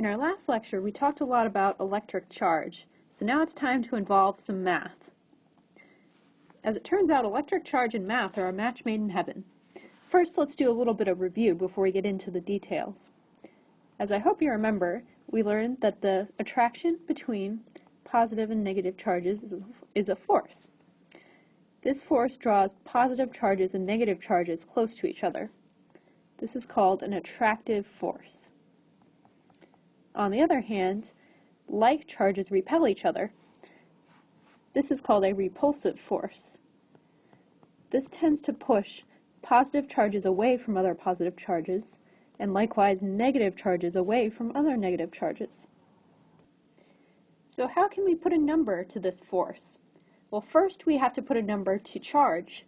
In our last lecture, we talked a lot about electric charge, so now it's time to involve some math. As it turns out, electric charge and math are a match made in heaven. First, let's do a little bit of review before we get into the details. As I hope you remember, we learned that the attraction between positive and negative charges is a force. This force draws positive charges and negative charges close to each other. This is called an attractive force. On the other hand, like charges repel each other. This is called a repulsive force. This tends to push positive charges away from other positive charges, and likewise negative charges away from other negative charges. So how can we put a number to this force? Well, first we have to put a number to charge.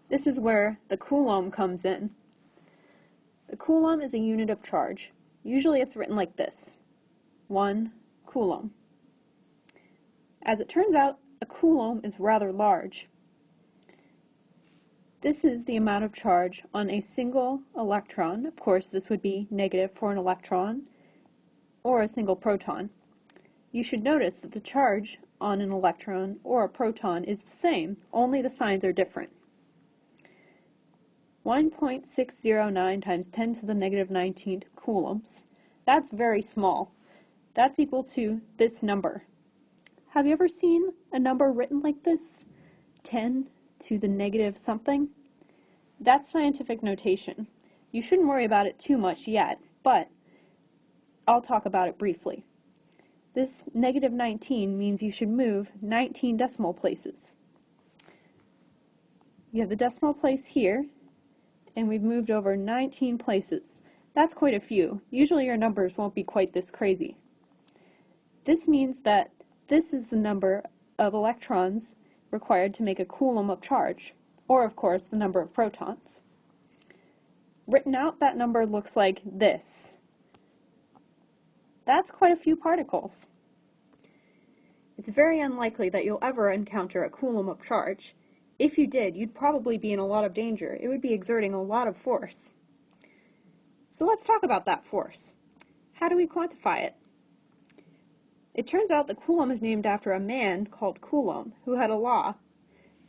This is where the Coulomb comes in. The Coulomb is a unit of charge. Usually it's written like this, 1 Coulomb. As it turns out, a Coulomb is rather large. This is the amount of charge on a single electron. Of course, this would be negative for an electron or a single proton. You should notice that the charge on an electron or a proton is the same, only the signs are different. 1.609 times 10 to the negative 19th coulombs. That's very small. That's equal to this number. Have you ever seen a number written like this? 10 to the negative something? That's scientific notation. You shouldn't worry about it too much yet, but I'll talk about it briefly. This negative 19 means you should move 19 decimal places. You have the decimal place here, and we've moved over 19 places. That's quite a few. Usually your numbers won't be quite this crazy. This means that this is the number of electrons required to make a coulomb of charge, or of course the number of protons. Written out, that number looks like this. That's quite a few particles. It's very unlikely that you'll ever encounter a coulomb of charge. If you did, you'd probably be in a lot of danger. It would be exerting a lot of force. So let's talk about that force. How do we quantify it? It turns out that Coulomb is named after a man called Coulomb, who had a law.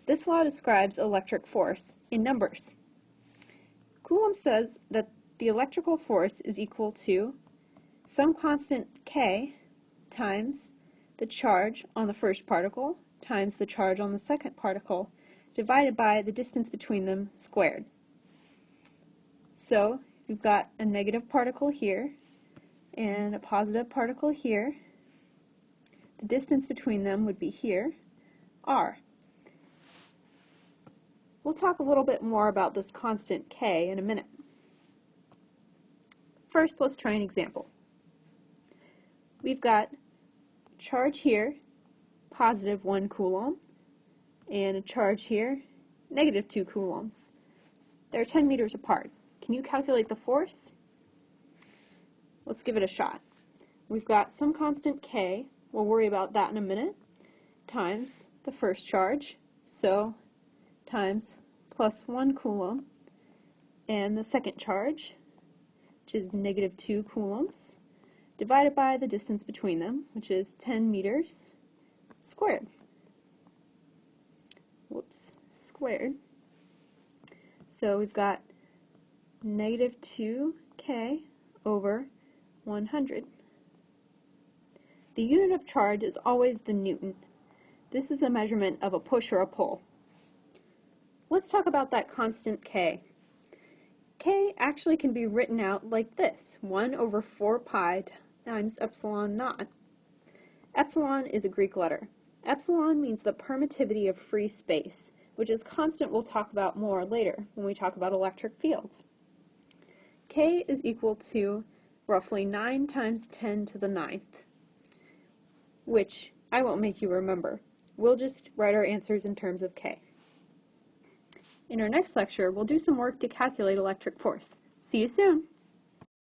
This law describes electric force in numbers. Coulomb says that the electrical force is equal to some constant K times the charge on the first particle times the charge on the second particle divided by the distance between them squared. So we've got a negative particle here and a positive particle here. The distance between them would be here, r. We'll talk a little bit more about this constant K in a minute. First, let's try an example. We've got charge here, positive 1 Coulomb, and a charge here, negative 2 coulombs. They're 10 meters apart. Can you calculate the force? Let's give it a shot. We've got some constant K, we'll worry about that in a minute, times the first charge, so times plus 1 Coulomb, and the second charge, which is negative 2 coulombs, divided by the distance between them, which is 10 meters squared. Squared. So we've got negative 2K over 100. The unit of charge is always the Newton. This is a measurement of a push or a pull. Let's talk about that constant K. K actually can be written out like this, 1 over 4 pi times epsilon naught. Epsilon is a Greek letter. Epsilon means the permittivity of free space, which is constant we'll talk about more later when we talk about electric fields. K is equal to roughly 9 times 10 to the 9th, which I won't make you remember. We'll just write our answers in terms of K. In our next lecture, we'll do some work to calculate electric force. See you soon!